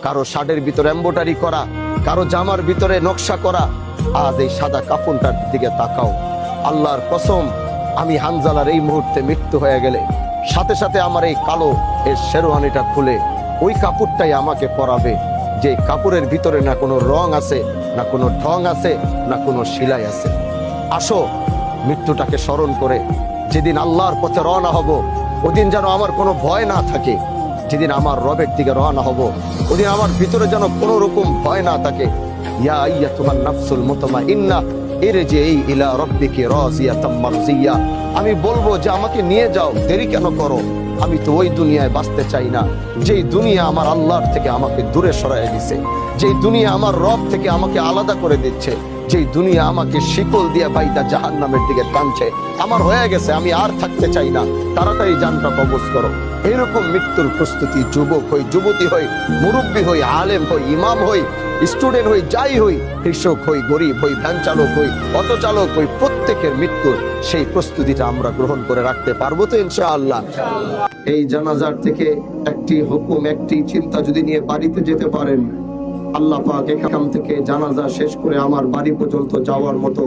কারো শার্টের ভিতরে এমব্রয়ডারি করা, কারো জামার ভিতরে নকশা করা। আজ এই সাদা কাফনটার দিকে তাকাও। আল্লাহর কসম, আমি হানজালার এই মুহূর্তে মৃত্যু হয়ে গেলে সাথে সাথে আমার এই কালো এই শেরওয়ানিটা খুলে ওই কাপড়টাই আমাকে পরাবে, যে কাপড়ের ভিতরে না কোনো রং আছে, না কোনো ঢং আছে, না কোনো সেলাই আছে। আসো মৃত্যুটাকে স্মরণ করে যেদিন আল্লাহর পথে রওনা হব, ওদিন যেন আমার কোনো ভয় না থাকে। যেদিন আমার রবের দিকে রওনা হব, ওদিন আমার ভিতরে যেন কোনো রকম ভয় না থাকে। ইয়া আইয়াতুহান নাফসুল মুতমাইন্না ইরজিই ইলা রাব্বিকি রাজিয়াতাম মারজিয়া। আমি বলবো যে আমাকে নিয়ে যাও, দেরি কেন করো? আমি তো ওই দুনিয়ায় বাঁচতে চাই না যেই দুনিয়া আমার আল্লাহর থেকে আমাকে দূরে সরাই দিছে, যেই দুনিয়া আমার রব থেকে আমাকে আলাদা করে দিচ্ছে, যেই দুনিয়া আমাকে শিকল দিয়ে বাইদা জাহান্নামের দিকে টানছে। আমার হয়ে গেছে, আমি আর থাকতে চাই না, তাড়াতাড়ি জানটা কবজ করো। এরকম মৃত্যুর প্রস্তুতি যুবক হই, যুবতী হই, মুরব্বী হই, আলেম হই, ইমাম হই, স্টুডেন্ট হই, যাই হই, কৃষক হই, গরিব হই, ভ্যান চালক হই, অটো চালক হই, প্রত্যেকের মৃত্যুর সেই প্রস্তুতিটা আমরা গ্রহণ করে রাখতে পারবো তো ইনশাআল্লাহ। এই জানাজার থেকে একটি হুকুম, একটি চিন্তা যদি নিয়ে বাড়িতে যেতে পারেন, আল্লাহ পাক এখান থেকে জানাজা শেষ করে আমার বাড়ি পর্যন্ত যাওয়ার মতো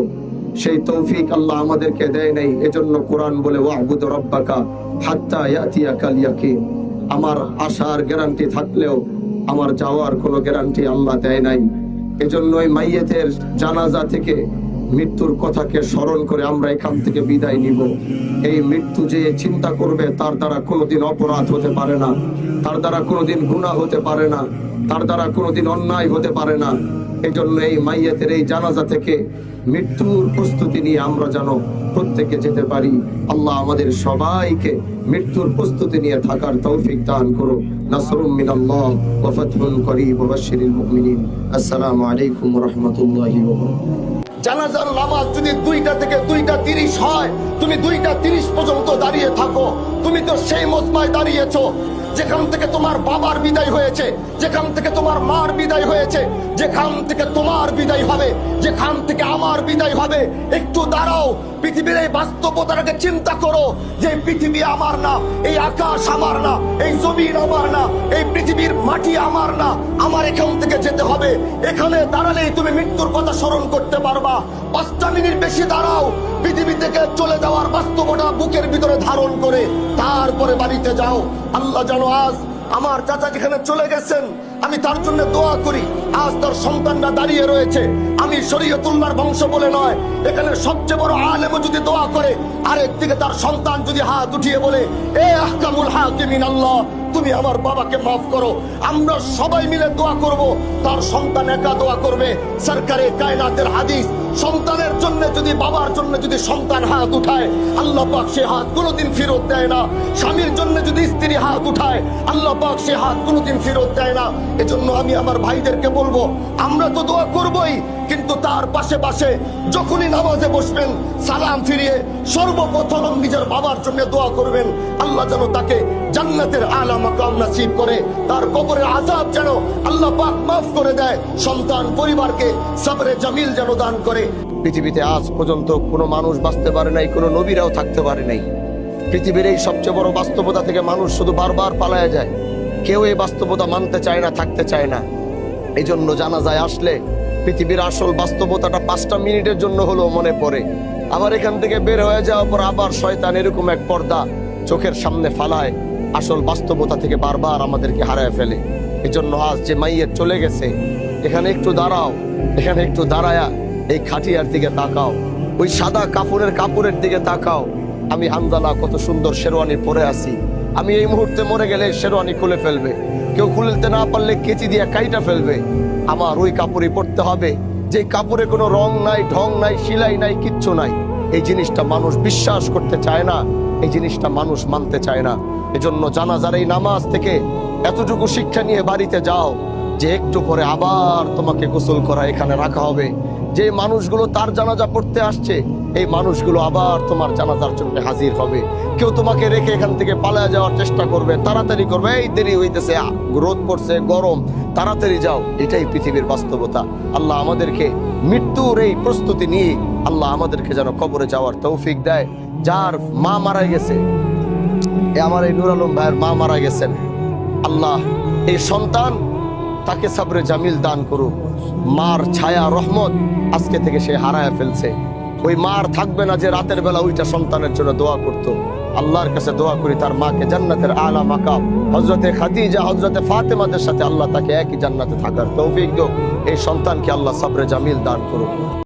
সেই তৌফিক আল্লাহ আমাদেরকে দেয় নাই। এজন্য কোরআন বলে ওয়াবুদ রাব্বাকা হাত্তা ইয়াতিয়াকাল ইয়াকিন। আমার আসার গ্যারান্টি থাকলেও আমার যাওয়ার কোনো গ্যারান্টি আল্লাহ দেয় নাই। এজন্য এই মাইয়েতের জানাজা থেকে মৃত্যুর কথাকে স্মরণ করে আমরা এখান থেকে বিদায় নিব। এই মৃত্যু যে চিন্তা করবে তার দ্বারা কোনোদিন অপরাধ হতে পারে না, তার দ্বারা কোনোদিন গুনাহ হতে পারে না, তার দ্বারা কোনোদিন অন্যায় হতে পারে না। এজন্য এই মাইয়াতের এই জানাজা থেকে মৃত্যুর প্রস্তুতি নিয়ে আমরা যেন প্রত্যেকে যেতে পারি। আল্লাহ আমাদের সবাইকে মৃত্যুর প্রস্তুতি নিয়ে থাকার তৌফিক দান করো। নাসরুম মিনাল্লাহ ওয়া ফাতহুন করিব ওয়া বাশশিরিল মুমিনিন। আসসালামু আলাইকুম ওয়া রাহমাতুল্লাহি ওয়া বারাকাতুহু। জানাজার নামাজ যদি 2টা থেকে 2:30 হয়, তুমি 2:30 পর্যন্ত দাঁড়িয়ে থাকো। তুমি তো সেই মজমায় দাঁড়িয়েছো যেখান থেকে তোমার বাবার বিদায় হয়েছে, যেখান থেকে তোমার মার বিদায় হয়েছে, যেখান থেকে তোমার বিদায় হবে, যেখান থেকে আমার বিদায় হবে। একটু দাঁড়াও, পৃথিবীর এই বাস্তবতাটাকে চিন্তা করো যে পৃথিবী আমার না, এই আকাশ আমার না, এই জমিন আমার না, এই পৃথিবীর মাটি আমার না। আমার এখান থেকে যেতে হবে। এখানে দাঁড়ালেই তুমি মৃত্যুর কথা স্মরণ করতে পারবা। 5টা মিনিট বেশি দাঁড়াও, পৃথিবী থেকে চলে যাওয়ার বাস্তবতা বুকের ভিতরে ধারণ করে তারপরে বাড়িতে যাও। আল্লাহ জানো আজ আমার চাচা যেখানে চলে গেছেন, আমি তার জন্য দোয়া করি। আজ তার সন্তানরা দাঁড়িয়ে রয়েছে। আমি শরীয়তুল্লাহর বংশ বলে নয়, এখানে সবচেয়ে বড় আলেমও যদি দোয়া করে, আরেকদিকে তার সন্তান যদি হাত উঠিয়ে বলে, এ আহকামুল হাকিমিন আল্লাহ, তুমি আমার বাবাকে মাফ করো। আমরা সবাই মিলে দোয়া করব। তার সন্তান একা দোয়া করবে। সরকারে কায়নাতের হাদিস, সন্তানের জন্য যদি, বাবার জন্য যদি সন্তান হাত উঠায়, আল্লাহ পাক সে হাত কোনোদিন ফেরত দেয় না। স্বামীর জন্য যদি স্ত্রী হাত উঠায়, আল্লাহ পাক সে হাত কোনোদিন ফেরত দেয় না। এজন্য আমি আমার ভাইদেরকে বলবো, আমরা তো দোয়া করবই, কিন্তু তার পাশে পাশে যখনই নামাজে বসবেন, সালাম ফিরিয়ে সর্বপ্রথম নিজের বাবার জন্য দোয়া করবেন। আল্লাহ যেন তাকে জান্নাতের আলা মাকাম নসিব করে, তার কবরের আযাব যেন আল্লাহ পাক মাফ করে দেয়, সন্তান পরিবারকে সবরে জামিল যেন দান করে। পৃথিবীতে আজ পর্যন্ত কোনো মানুষ বাঁচতে পারে নাই, কোনো নবীরাও থাকতে পারে নাই। পৃথিবীর এই সবচেয়ে বড় বাস্তবতা থেকে মানুষ শুধু বারবার পালায়া যায়। কেউ এই বাস্তবতা মানতে চায় না, থাকতে চায় না। এই জন্য জানাজায় আসলে পৃথিবীর আসল বাস্তবতাটা 5টা মিনিটের জন্য হলেও মনে পড়ে। আবার এখান থেকে বের হয়ে যাওয়ার পর আবার শয়তান এরকম এক পর্দা চোখের সামনে ফালায়, আসল বাস্তবতা থেকে বারবার আমাদেরকে হারায় ফেলে। এই জন্য আজ যে মাইয়ের চলে গেছে, এখানে একটু দাঁড়াও, এখানে একটু দাঁড়ায়া এই খাটিয়ার দিকে তাকাও, ওই সাদা কাপড়ের দিকে তাকাও। আমি হানজালা কত সুন্দর শেরওয়ানি পরে আছি। আমি এই মুহূর্তে মরে গেলে শেরওয়ানি খুলে ফেলবে, কেউ খুলতে না পারলে কেচি দিয়ে কাইটা ফেলবে। আমার ওই কাপড়ই পরতে হবে, যে কাপড়ে কোনো রং নাই, ঢং নাই, সেলাই নাই, কিচ্ছু নাই। এই জিনিসটা মানুষ বিশ্বাস করতে চায় না, এই জিনিসটা মানুষ মানতে চায় না। এজন্য জানাজার এই নামাজ থেকে এতটুকু শিক্ষা নিয়ে বাড়িতে যাও যে একটু পরে আবার তোমাকে গোসল করা এখানে রাখা হবে। যে মানুষগুলো তার জানাজা পড়তে আসছে, এই মানুষগুলো আবার তোমার জানাজার জন্য হাজির হবে। কেউ তোমাকে রেখে এখান থেকে পালায় যাওয়ার চেষ্টা করবে, তাড়াতাড়ি করবে, এই দেরি হইতেছে, রোদ পড়ছে, গরম, তাড়াতাড়ি যাও। এটাই পৃথিবীর বাস্তবতা। আল্লাহ আমাদেরকে মৃত্যুর এই প্রস্তুতি নিয়ে আল্লাহ আমাদেরকে যেন কবরে যাওয়ার তৌফিক দেয়। যার মা মারা গেছে, আমার এই নুর আলম ভাইয়ের মা মারা গেছেন, আল্লাহ এই সন্তান তাকে সাবরে জামিল দান করুক। মার ছায়া রহমত আজকে থেকে সে হারায় ফেলছে। ওই মার থাকবে না যে রাতের বেলা ওইটা সন্তানের জন্য দোয়া করত। আল্লাহর কাছে দোয়া করি তার মাকে জান্নাতের আলা মাকাম হযরতে খাদিজা হযরতে ফাতেমাদের সাথে আল্লাহ তাকে একই জান্নাতে থাকার তৌফিক দিও। এই সন্তানকে আল্লাহ সাবরে জামিল দান করুক।